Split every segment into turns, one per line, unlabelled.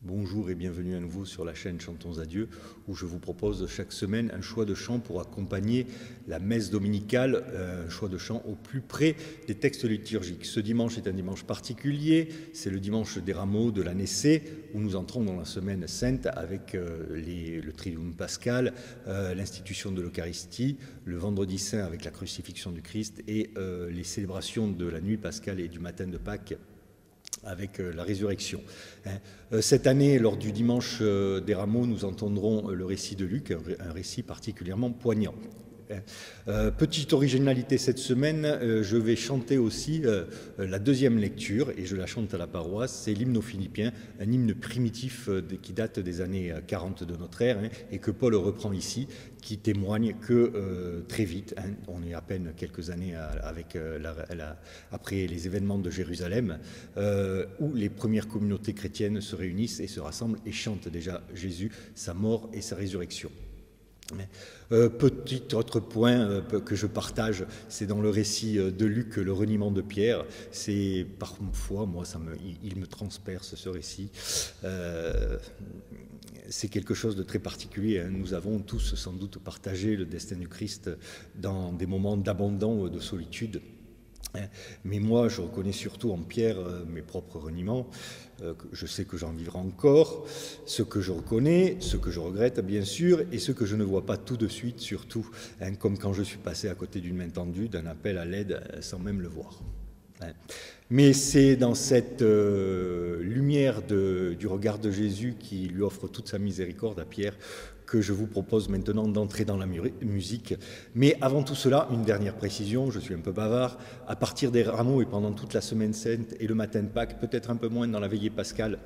Bonjour et bienvenue à nouveau sur la chaîne Chantons à Dieu, où je vous propose chaque semaine un choix de chant pour accompagner la messe dominicale, un choix de chant au plus près des textes liturgiques. Ce dimanche est un dimanche particulier, c'est le dimanche des rameaux de l'année C, où nous entrons dans la semaine sainte avec le Triduum pascal, l'institution de l'Eucharistie, le vendredi saint avec la crucifixion du Christ et les célébrations de la nuit pascale et du matin de Pâques avec la résurrection. Cette année, lors du dimanche des rameaux, nous entendrons le récit de Luc, un récit particulièrement poignant. Petite originalité cette semaine, je vais chanter aussi la deuxième lecture, et je la chante à la paroisse, c'est l'hymne aux Philippiens, un hymne primitif qui date des années 40 de notre ère, et que Paul reprend ici, qui témoigne que très vite, on est à peine quelques années après les événements de Jérusalem, où les premières communautés chrétiennes se réunissent et se rassemblent et chantent déjà Jésus, sa mort et sa résurrection. Petit autre point que je partage, c'est dans le récit de Luc, le reniement de Pierre. C'est parfois, moi, il me transperce ce récit. C'est quelque chose de très particulier. Nous avons tous sans doute partagé le destin du Christ dans des moments d'abandon, de solitude. Mais moi, je reconnais surtout en Pierre mes propres reniements. Je sais que j'en vivrai encore, ce que je reconnais, ce que je regrette bien sûr, et ce que je ne vois pas tout de suite surtout, comme quand je suis passé à côté d'une main tendue, d'un appel à l'aide sans même le voir. Mais c'est dans cette lumière du regard de Jésus qui lui offre toute sa miséricorde à Pierre que je vous propose maintenant d'entrer dans la musique. Mais avant tout cela, une dernière précision, je suis un peu bavard, à partir des rameaux et pendant toute la semaine sainte et le matin de Pâques, peut-être un peu moins dans la veillée pascale,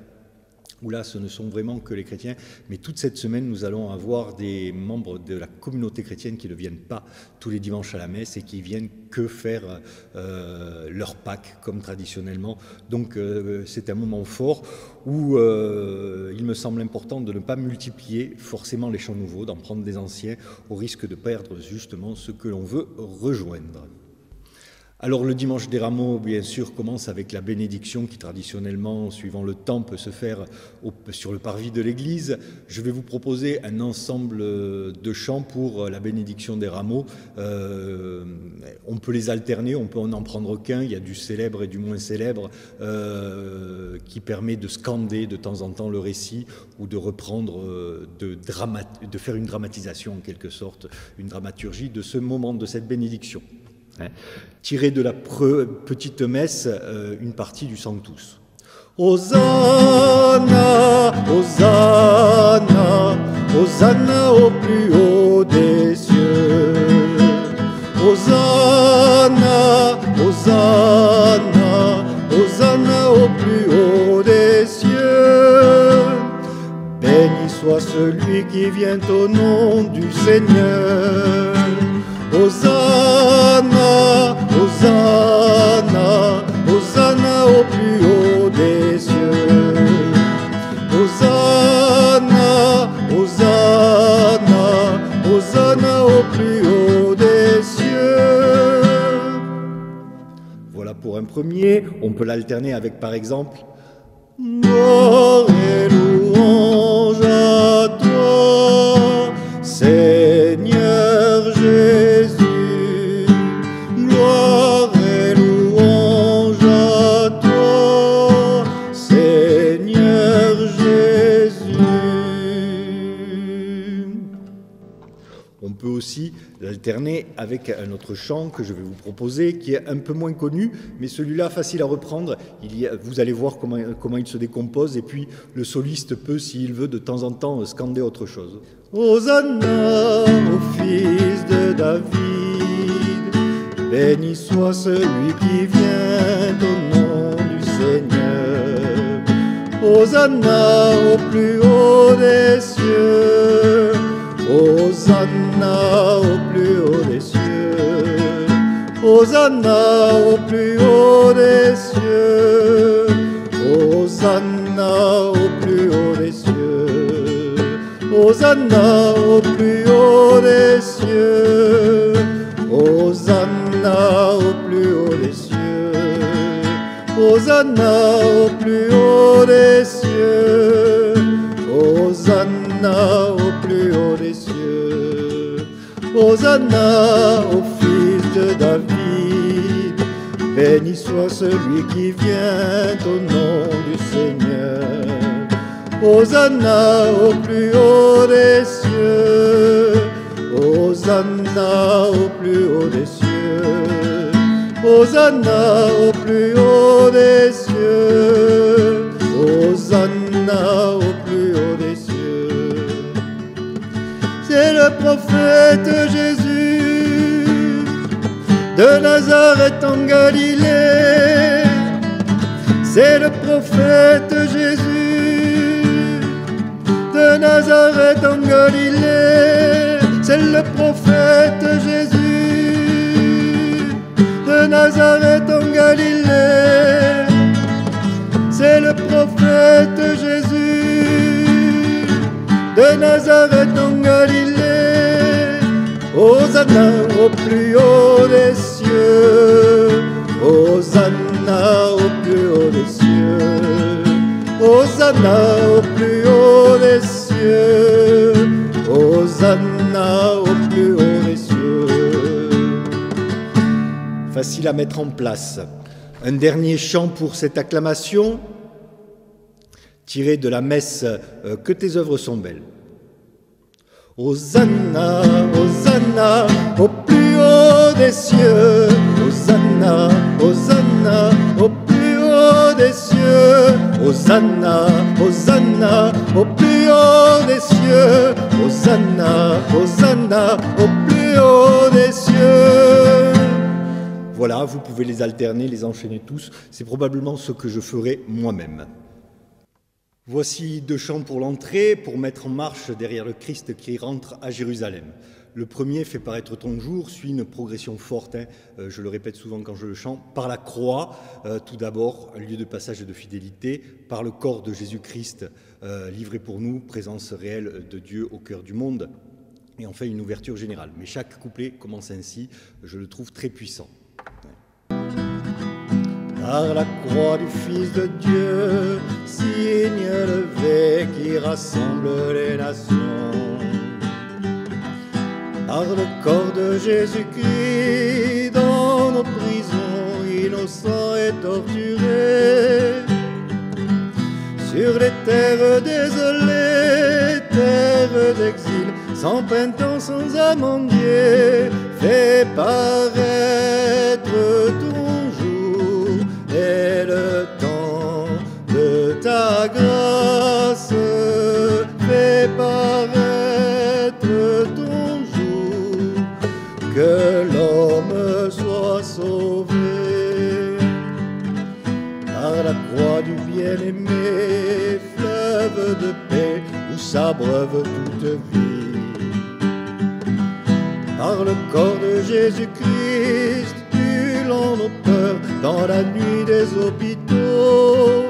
où là, ce ne sont vraiment que les chrétiens, mais toute cette semaine, nous allons avoir des membres de la communauté chrétienne qui ne viennent pas tous les dimanches à la messe et qui viennent que faire leur Pâques, comme traditionnellement. Donc, c'est un moment fort où il me semble important de ne pas multiplier forcément les chants nouveaux, d'en prendre des anciens, au risque de perdre justement ce que l'on veut rejoindre. Alors le dimanche des rameaux, bien sûr, commence avec la bénédiction qui traditionnellement, suivant le temps, peut se faire sur le parvis de l'église. Je vais vous proposer un ensemble de chants pour la bénédiction des rameaux. On peut les alterner, on peut en prendre qu'un, il y a du célèbre et du moins célèbre qui permet de scander de temps en temps le récit ou de reprendre, de faire une dramatisation en quelque sorte, une dramaturgie de ce moment, de cette bénédiction. Tirer de la petite messe une partie du Sanctus. Hosanna, Hosanna, Hosanna au plus haut des cieux. Hosanna, Hosanna, Hosanna au plus haut des cieux. Béni soit celui qui vient au nom du Seigneur. Hosanna, Hosanna, Hosanna au plus haut des cieux. Hosanna, Hosanna, Hosanna au plus haut des cieux. Voilà pour un premier. On peut l'alterner avec par exemple gloire et louange à toi, Seigneur Jésus. Gloire et louange à toi, Seigneur Jésus. On peut aussi l'alterner avec un autre chant que je vais vous proposer, qui est un peu moins connu, mais celui-là facile à reprendre. Vous allez voir comment il se décompose, et puis le soliste peut, s'il veut, de temps en temps scander autre chose. Hosanna au fils de David, béni soit celui qui vient au nom du Seigneur. Hosanna au plus haut des cieux. Hosanna au plus haut des cieux. Hosanna au plus haut des cieux. Hosanna au plus haut des cieux. Hosanna au plus haut des cieux. Hosanna au plus haut des cieux. Hosanna au plus haut des cieux.
Hosanna au plus haut des cieux. Hosanna au fils de David. Béni soit celui qui vient au nom du Seigneur. Hosanna au plus haut des cieux. Hosanna au plus haut des cieux. Hosanna au plus haut des cieux. Hosanna au plus haut des cieux. C'est le prophète Jésus de Nazareth en Galilée. C'est le prophète Jésus de Nazareth en Galilée. C'est le prophète Jésus de Nazareth en Galilée. C'est le prophète Jésus de Nazareth en Galilée. Hosanna au plus haut des cieux. Hosanna au plus haut des cieux. Hosanna au plus haut des cieux. Hosanna au plus haut des cieux.
Facile à mettre en place. Un dernier chant pour cette acclamation, tiré de la messe « Que tes œuvres sont belles ».
Hosanna, Hosanna, au plus haut des cieux. Hosanna, Hosanna, au plus haut des cieux. Hosanna, Hosanna, au plus haut des cieux. Hosanna, Hosanna, au plus haut des cieux.
Voilà, vous pouvez les alterner, les enchaîner tous. C'est probablement ce que je ferai moi-même. Voici deux chants pour l'entrée, pour mettre en marche derrière le Christ qui rentre à Jérusalem. Le premier, Fais paraître ton jour, suit une progression forte, je le répète souvent quand je le chante, par la croix, tout d'abord, un lieu de passage et de fidélité, par le corps de Jésus-Christ, livré pour nous, présence réelle de Dieu au cœur du monde, et enfin une ouverture générale. Mais chaque couplet commence ainsi, je le trouve très puissant.
Par la croix du Fils de Dieu, signe levé qui rassemble les nations. Par le corps de Jésus-Christ, dans nos prisons, innocents et torturés. Sur les terres désolées, terres d'exil, sans printemps, sans amandier, fais paraître ton jour et le temps de ta grâce. Fais paraître ton jour, que l'homme soit sauvé. Par la croix du bien-aimé, fleuve de paix où s'abreuve toute vie. Par le corps de Jésus-Christ, nullant nos peurs dans la nuit des hôpitaux.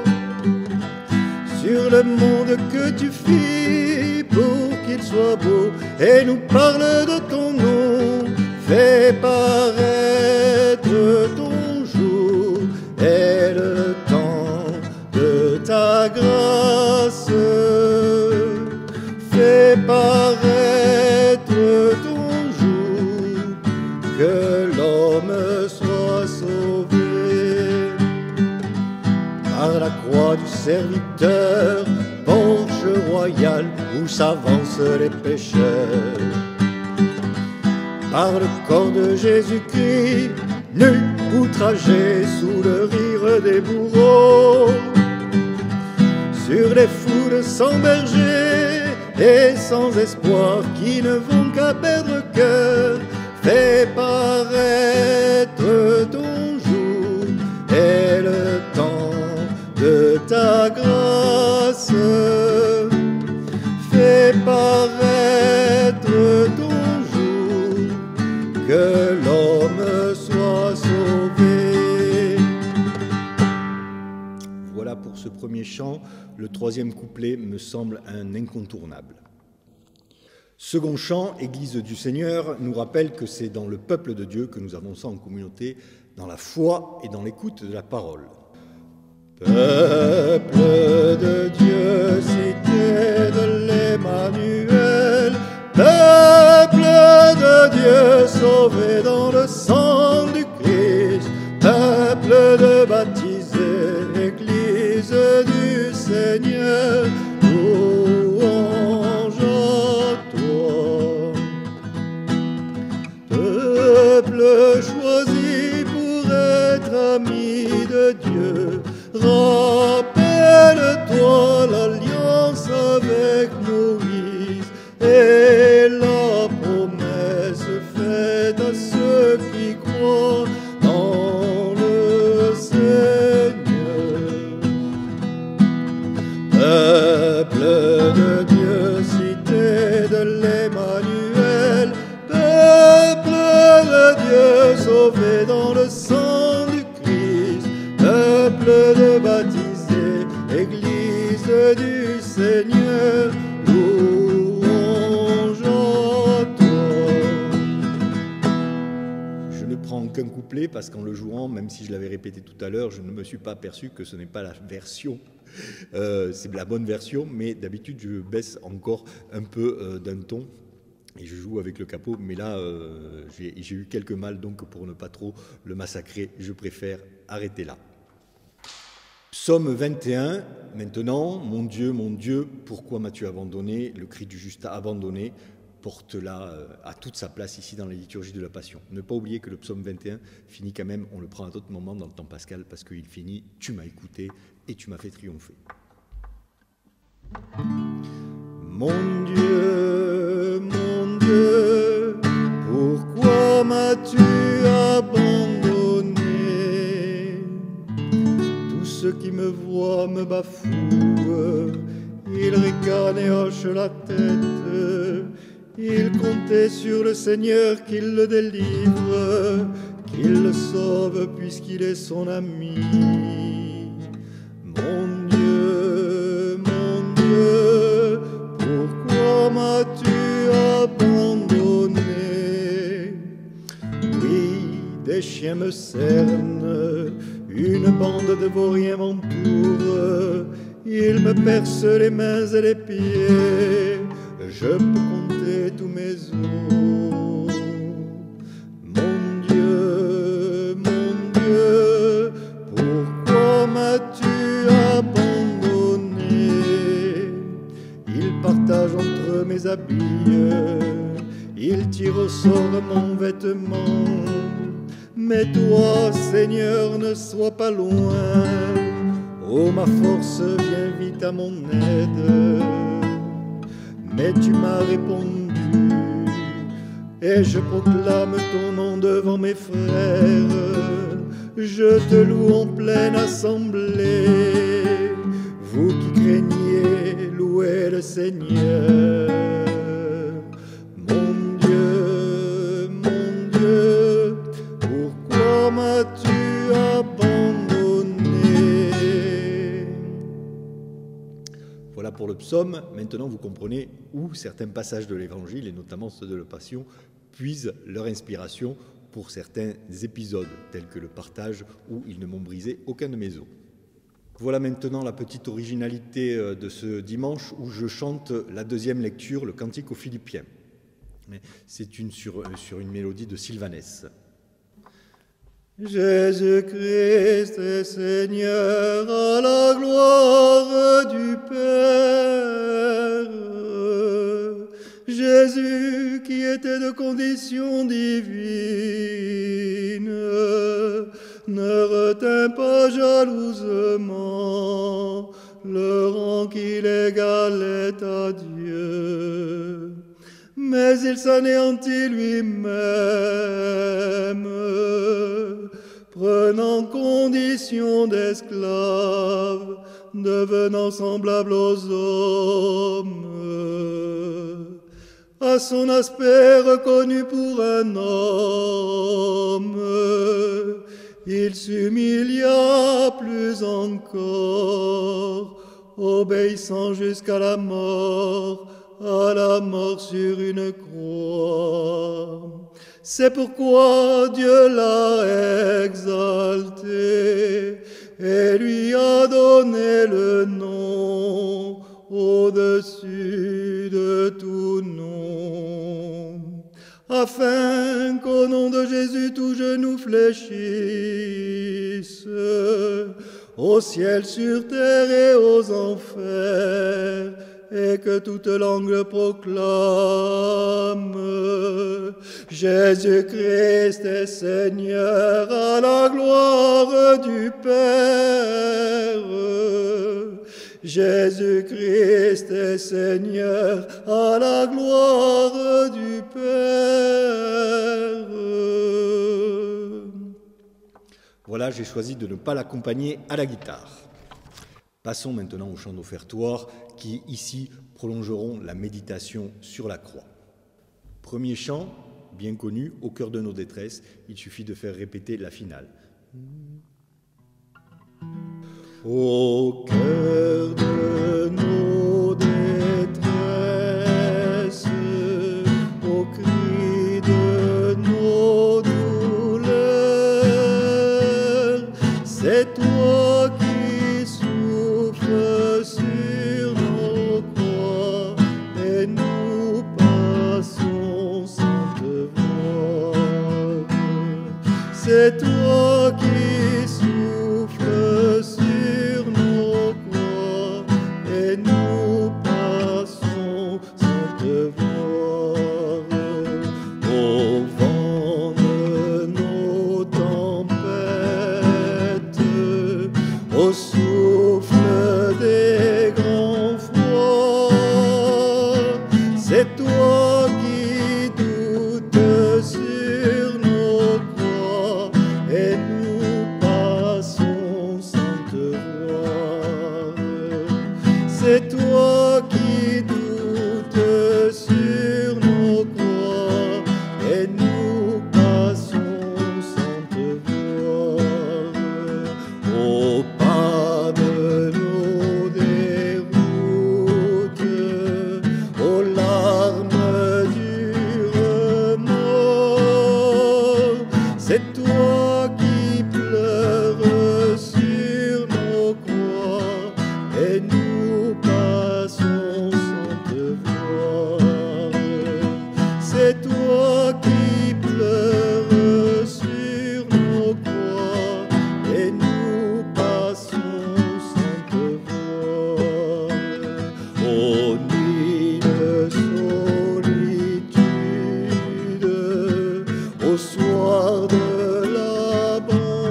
Sur le monde que tu fis pour qu'il soit beau et nous parle de ton nom. Fais paraître ton jour et le temps de ta grâce. Fais paraître ton jour, que l'homme soit sauvé. Par la croix du serviteur, porche royal où s'avancent les pécheurs. Par le corps de Jésus-Christ, nu, outragé sous le rire des bourreaux. Sur les foules sans berger et sans espoir qui ne vont qu'à perdre cœur, fais paraître ton jour et le temps de ta grâce. Fais paraître ton jour, que l'homme soit sauvé.
Voilà pour ce premier chant. Le troisième couplet me semble un incontournable. Second chant, Église du Seigneur, nous rappelle que c'est dans le peuple de Dieu que nous avons ça en communauté, dans la foi et dans l'écoute de la parole.
Peuple de Dieu, cité de sauvés dans le sang du Christ, peuple de baptisés, Église du Seigneur, louange à toi. Peuple choisi pour être ami de Dieu, rappelle-toi l'alliance avec Moïse et la promesse faite à ceux qui croient dans le Seigneur. Peuple de Dieu, cité de l'Emmanuel, peuple de Dieu, sauvé dans le sang du Christ, peuple de baptisés, Église du Seigneur, louange à toi.
Je ne prends qu'un couplet parce qu'en le jouant, même si je l'avais répété tout à l'heure, je ne me suis pas aperçu que ce n'est pas la version. C'est la bonne version, mais d'habitude je baisse encore un peu d'un ton et je joue avec le capot, mais là j'ai eu quelques mal, donc pour ne pas trop le massacrer, je préfère arrêter là. Psaume 21, maintenant, mon Dieu, pourquoi m'as-tu abandonné? Le cri du juste abandonné porte là à toute sa place ici dans la liturgie de la Passion. Ne pas oublier que le psaume 21 finit quand même, on le prend à d'autres moments dans le temps pascal, parce qu'il finit « Tu m'as écouté et tu m'as fait triompher ».
Mon Dieu, pourquoi m'as-tu abandonné? Tous ceux qui me voient me bafouent, ils ricanent et hochent la tête. Ils comptaient sur le Seigneur qu'il le délivre, qu'il le sauve puisqu'il est son ami. Mon Dieu, pourquoi m'as-tu abandonné? Oui, des chiens me cernent, une bande de vauriens m'entoure, ils me percent les mains et les pieds, je peux compter tous mes os. Mon Dieu, pourquoi m'as-tu abandonné? Ils partagent entre mes habits, ils tirent au sort mon vêtement. Mais toi, Seigneur, ne sois pas loin. Oh, ma force, viens vite à mon aide. Mais tu m'as répondu, et je proclame ton nom devant mes frères. Je te loue en pleine assemblée. Vous qui craignez, louez le Seigneur. Mon Dieu, pourquoi m'as-tu abandonné?
Voilà pour le psaume. Maintenant, vous comprenez où certains passages de l'Évangile, et notamment ceux de la Passion, puisent leur inspiration pour certains épisodes, tels que le partage où ils ne m'ont brisé aucun de mes os. Voilà maintenant la petite originalité de ce dimanche où je chante la deuxième lecture, le Cantique aux Philippiens. C'est sur une mélodie de Sylvanès.
Jésus-Christ est Seigneur à la gloire du Père. Jésus qui était de condition divine ne retint pas jalousement le rang qu'il égalait à Dieu. Mais il s'anéantit lui-même, prenant condition d'esclave, devenant semblable aux hommes. À son aspect reconnu pour un homme, il s'humilia plus encore, obéissant jusqu'à la mort sur une croix. C'est pourquoi Dieu l'a exalté et lui a donné le nom au-dessus de tout nom, afin qu'au nom de Jésus tout genou fléchisse, au ciel, sur terre et aux enfers, et que toute langue proclame Jésus-Christ est Seigneur à la gloire du Père. Jésus-Christ est Seigneur à la gloire du Père.
Voilà, j'ai choisi de ne pas l'accompagner à la guitare. Passons maintenant au chant d'offertoire qui, ici, prolongeront la méditation sur la croix. Premier chant, bien connu, au cœur de nos détresses, il suffit de faire répéter la finale.
Au cœur de nos détresses, au cri de nos douleurs, c'est toi qui souffles sur nos croix et nous passons sans te voir. C'est toi qui souffles sur nos croix et nous passons sans te voir. Au vent de nos tempêtes, au souffle des grands froids, c'est toi qui doutes sur nos croix et nous passons sans te voir. C'est toi qui doutes sur nos croix et nous passons sans te voir. Au pas de nos déroutes, aux larmes du remords, c'est toi qui pleures sur nos croix et nous passons sans te voir. C'est toi qui pleures sur nos croix et nous passons sans te voir. Ô nuit de solitude, au soir de l'abandon,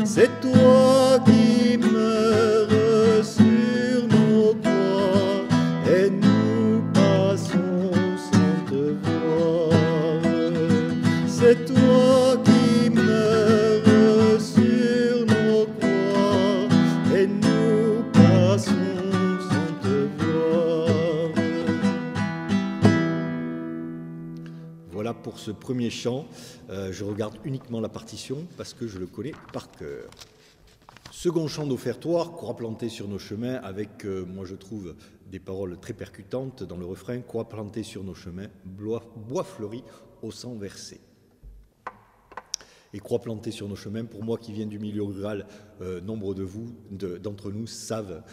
c'est toi qui meurs sur nos croix et nous passons sans te voir. C'est toi qui meurs sur nos croix et nous passons sans te voir.
Voilà pour ce premier chant. Je regarde uniquement la partition parce que je le connais par cœur. Second chant d'offertoire, croix plantée sur nos chemins, avec, moi je trouve, des paroles très percutantes dans le refrain, croix plantée sur nos chemins, bois fleuri au sang versé. Et croix plantée sur nos chemins, pour moi qui viens du milieu rural, nombre d'entre nous savent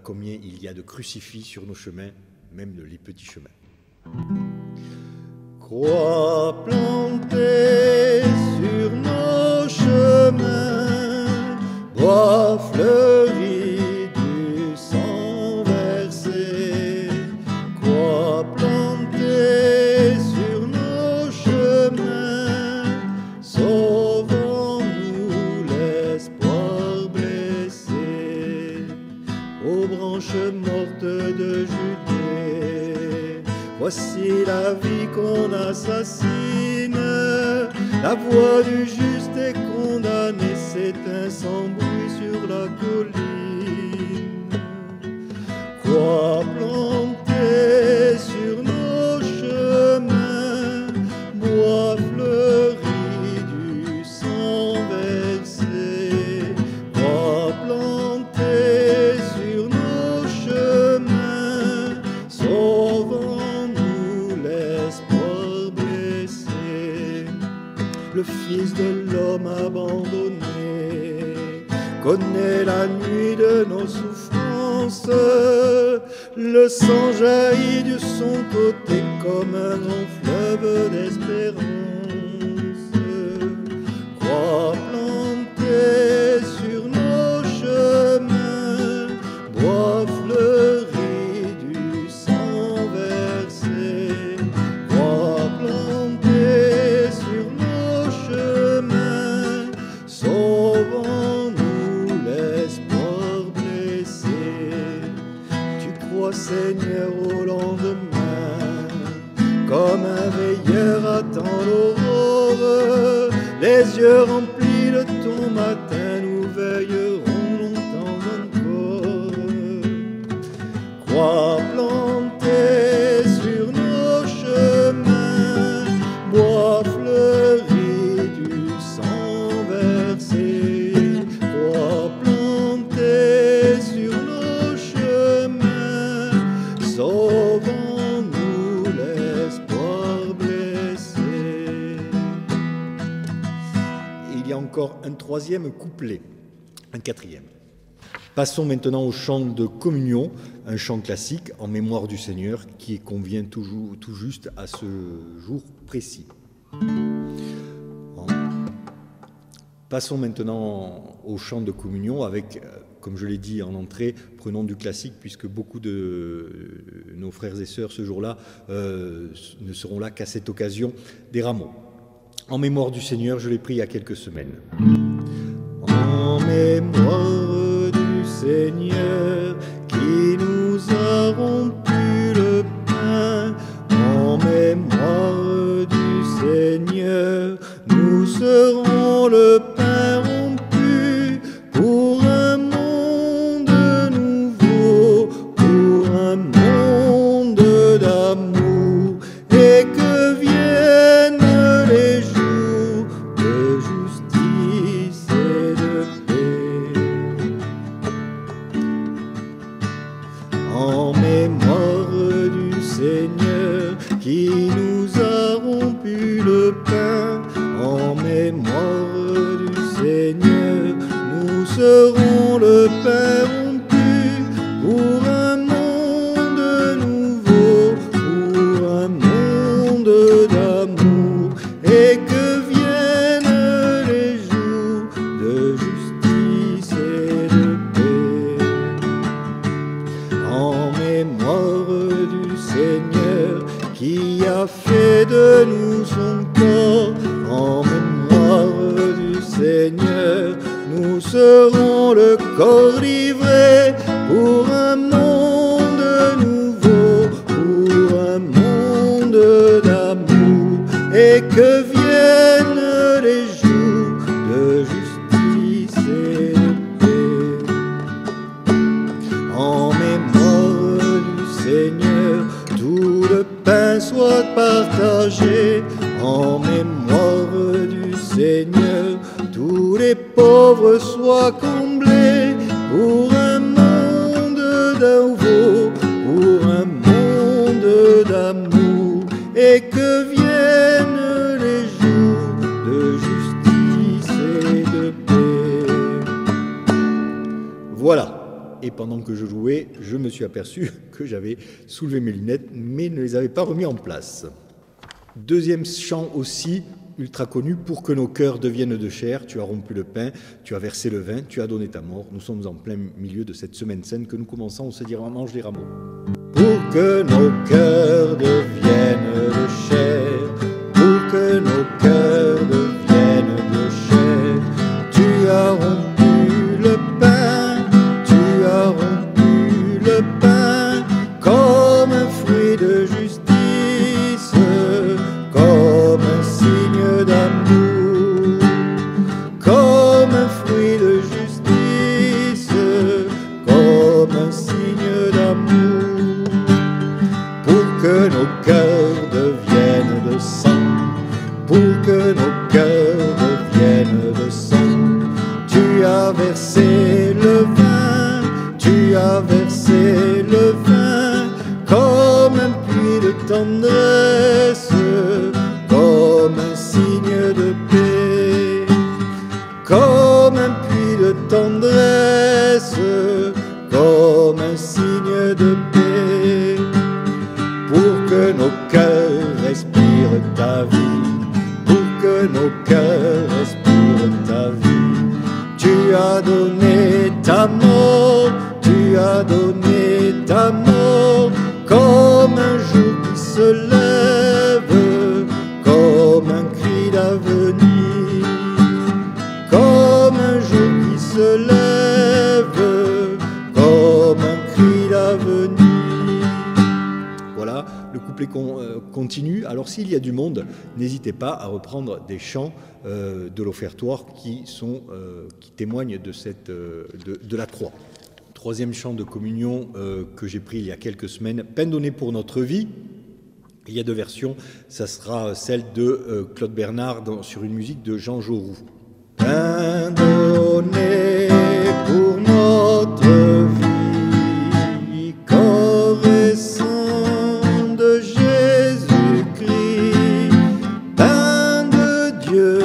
combien il y a de crucifix sur nos chemins, même les petits chemins.
Croix plantée sur nos chemins, bois fleuri du sang versé. Croix plantée sur nos chemins, sauvons-nous l'espoir blessé. Aux branches mortes de Judée, voici la vie qu'on assassine, la voix du juste est condamnée, s'éteint sans bruit sur la colline. Croix plantée sur nos chemins, bois fleuri du sang versé. Croix plantée sur nos chemins, sauvons-nous l'espoir blessé. Le Fils de l'homme abandonné connaît la nuit de nos souffrances, le sang jaillit de son côté comme un grand fleuve d'espérance. Croix plantée sur nos chemins, bois fleuri du sang versé. Croix plantée sur nos chemins, sauvons-nous l'espoir blessé. Tu crois, Seigneur, au lendemain, comme un veilleur attend l'aurore. Les yeux remplis de ton matin, nous veillerons longtemps encore. Croix plantée sur nos chemins, bois fleuri du sang versé. Croix plantée sur nos chemins, sauvons-nous l'espoir blessé. Il y a encore un troisième couplet, un quatrième. Passons maintenant au chant de communion, un chant classique en mémoire du Seigneur qui convient tout juste à ce jour précis. Passons maintenant au chant de communion avec, comme je l'ai dit en entrée, prenons du classique puisque beaucoup de nos frères et sœurs ce jour-là ne seront là qu'à cette occasion des rameaux. En mémoire du Seigneur, je l'ai pris il y a quelques semaines. En mémoire du Seigneur qui nous a rompu le pain, en mémoire du Seigneur, nous serons le pain rompu pour un monde nouveau, pour un monde d'amour, et que viennent les jours de justice et de paix. En mémoire du Seigneur qui nous a rompu le pain, en mémoire du Seigneur, nous serons le pain rompu pour un monde nouveau, pour un monde d'amour, et que viennent les jours de justice et de paix. En mémoire du Seigneur qui a fait de nous son corps, en mémoire du Seigneur, nous serons le corps livré pour un monde nouveau, pour un monde d'amour, et que viennent les jours de justice et de paix. En mémoire du Seigneur, tout le pain soit partagé, en mémoire du Seigneur, tous les pauvres soient comblés, pour un monde nouveau, pour un monde d'amour, et que viennent les jours de justice et de paix. Voilà. Et pendant que je jouais, je me suis aperçu que j'avais soulevé mes lunettes, mais ne les avais pas remis en place. Deuxième chant aussi, ultra connu, pour que nos cœurs deviennent de chair. Tu as rompu le pain, tu as versé le vin, tu as donné ta mort. Nous sommes en plein milieu de cette semaine sainte que nous commençons, on se dimanche des rameaux. Pour que nos cœurs deviennent de chair, pour que nos cœurs deviennent de chair, tu as rompu le pain, tu as rompu le pain, comme un fruit de justice, comme un signe d'amour, comme un fruit de justice, comme un signe d'amour, pour que nos cœurs deviennent de sang, pour que nos cœurs deviennent de sang. Tu as versé le vin, tu as versé le vin, comme un puits de tendresse, comme un signe de paix, comme un puits de tendresse, comme un signe de paix. nos cœurs respirent ta vie, pour que nos cœurs respirent ta vie. Tu as donné ta mort, tu as donné ta mort, comme un jour qui se lève, comme un cri d'avenir, comme un jour qui se lève, comme un cri d'avenir. Voilà, le couplet continue. Alors s'il y a du monde, n'hésitez pas à reprendre des chants de l'offertoire qui témoignent de la croix. Troisième chant de communion que j'ai pris il y a quelques semaines, Pain donné pour notre vie. Il y a deux versions, ça sera celle de Claude Bernard sur une musique de Jean Jaurou. Pain donné pour notre vie, corps et sang de Jésus-Christ, pain de Dieu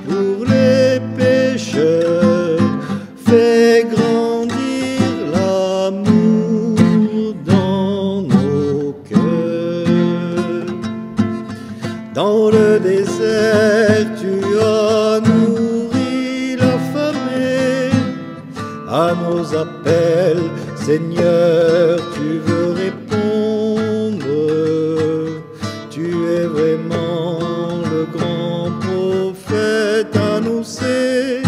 pour les pécheurs, fais grandir l'amour dans nos cœurs. Dans le désert, tu as nourri l'affamé. À nos appels, Seigneur, tu veux répondre. Tu es vraiment le grand prophète annoncé,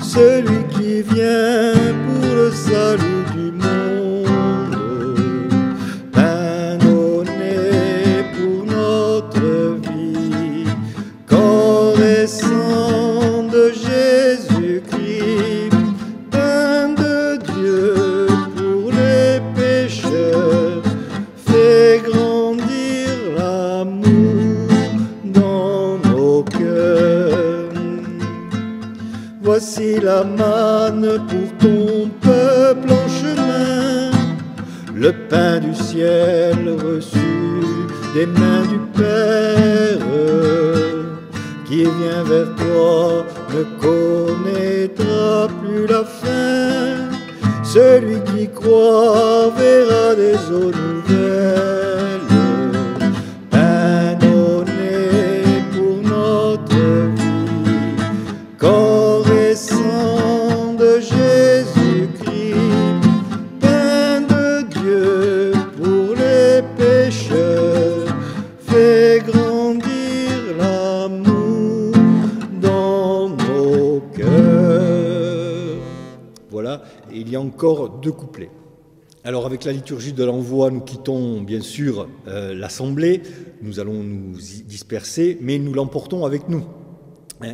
celui qui vient pour le salut du monde. Pain donné pour notre vie, corps et sang de Jésus-Christ, pain de Dieu pour les pécheurs, fais grandir l'amour dans nos cœurs. Voici la manne pour ton peuple en chemin, le pain du ciel reçu des mains du Père. Qui vient vers toi ne connaîtra plus la faim, celui qui croit verra des eaux nouvelles. Pain donné pour notre vie, corps et sang de Jésus-Christ, pain de Dieu pour les pécheurs, fais grandir l'amour dans nos cœurs. Voilà, et il y a encore deux couplets. Alors avec la liturgie de l'envoi, nous quittons bien sûr l'assemblée, nous allons nous disperser, mais nous l'emportons avec nous.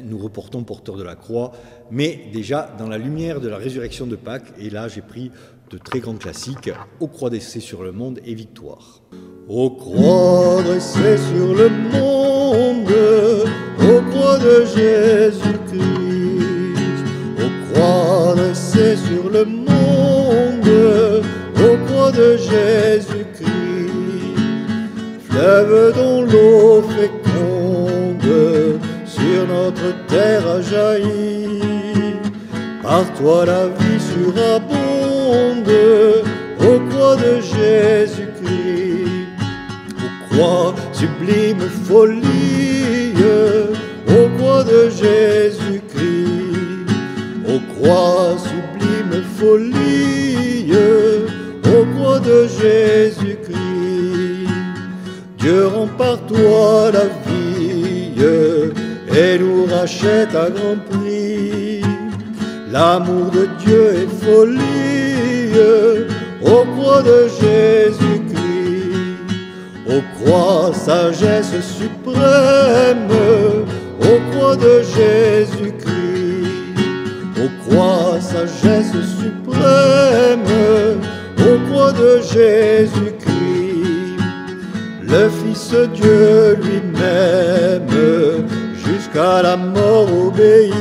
Nous reportons porteur de la croix, mais déjà dans la lumière de la résurrection de Pâques, et là j'ai pris de très grands classiques, Ô croix dressée sur le monde et victoire. Ô croix dressée sur le monde, ô croix de Jésus-Christ, ô croix dressée sur le monde, ô croix de Jésus-Christ, fleuve dont l'eau féconde sur notre terre a jailli, par toi la vie surabonde, ô croix de Jésus-Christ, ô croix sublime folie, ô croix de Jésus-Christ, ô croix sublime folie, ô croix de Jésus-Christ, Dieu rend par toi la vie et nous rachète à grand prix. L'amour de Dieu est folie, ô croix de Jésus-Christ, ô croix sagesse suprême, ô croix de Jésus-Christ, ô croix sagesse suprême, ô croix de Jésus-Christ, le Fils Dieu lui-même jusqu'à la mort obéit.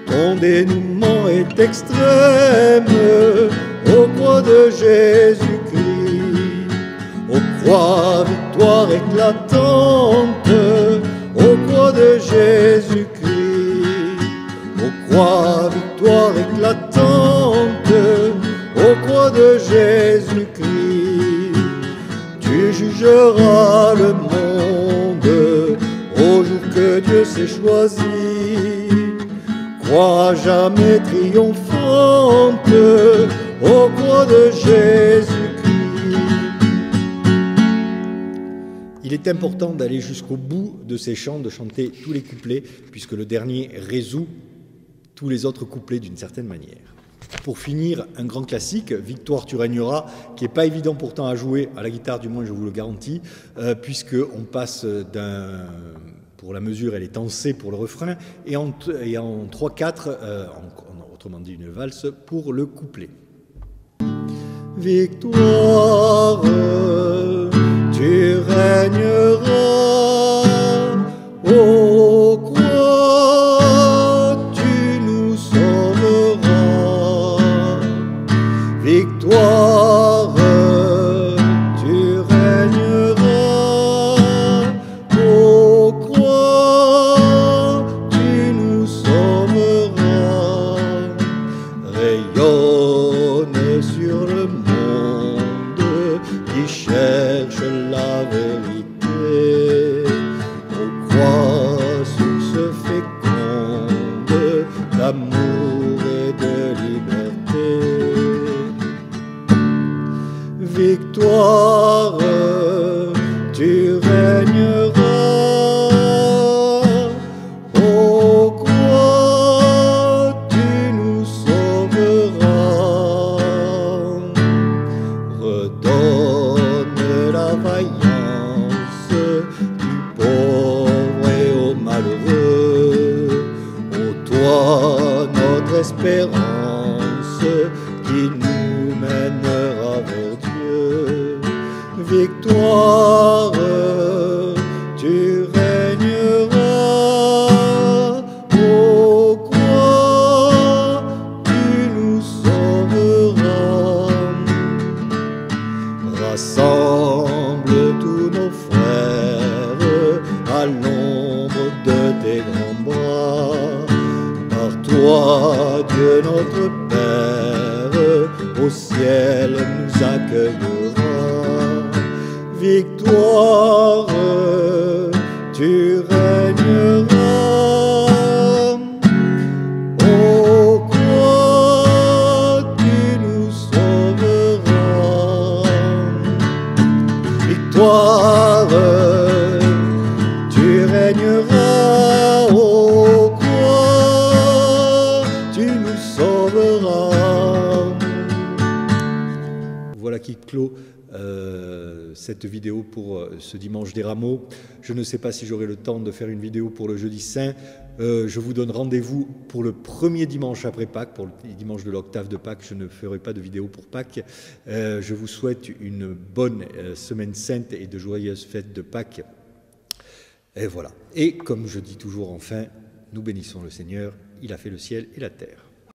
Ton dénouement est extrême, ô croix de Jésus-Christ, ô croix victoire éclatante, ô croix de Jésus-Christ, ô croix victoire éclatante, ô croix de Jésus-Christ, tu et jugera le monde au jour que Dieu s'est choisi. Croix jamais triomphante au croix de Jésus-Christ.
Il est important d'aller jusqu'au bout de ces chants, de chanter tous les couplets, puisque le dernier résout tous les autres couplets d'une certaine manière. Pour finir, un grand classique, Victoire tu régneras, qui n'est pas évident pourtant à jouer, à la guitare du moins je vous le garantis, puisqu'on passe d'un... Pour la mesure, elle est en C pour le refrain, et en 3-4, autrement dit une valse, pour le couplet.
Victoire, tu régneras, ô croix, tu nous sauveras. Victoire, tu régneras, ô croix, tu nous sauveras. Rayonne sur le monde qui cherche la vérité, ô croix, source féconde d'amour et de liberté. Victoire, tu régneras, ô croix, tu nous sauveras. Redonne la vaillance du pauvre et au malheureux, ô toi notre espérance qui nous mènera vers Dieu. Victoire, tu régneras, ô croix, tu nous sauveras. Rassemble tous nos frères à l'ombre de tes grands bras. Par toi, Dieu notre Père, au ciel nous accueillera. Victoire, tu régneras, ô croix, tu nous sauveras. Victoire, tu régneras, ô croix, tu nous sauveras.
Voilà qui clôt cette vidéo pour ce dimanche des Rameaux. Je ne sais pas si j'aurai le temps de faire une vidéo pour le jeudi saint. Je vous donne rendez-vous pour le premier dimanche après Pâques, pour le dimanche de l'octave de Pâques. Je ne ferai pas de vidéo pour Pâques. Je vous souhaite une bonne semaine sainte et de joyeuses fêtes de Pâques. Et voilà. Et comme je dis toujours enfin, nous bénissons le Seigneur, il a fait le ciel et la terre.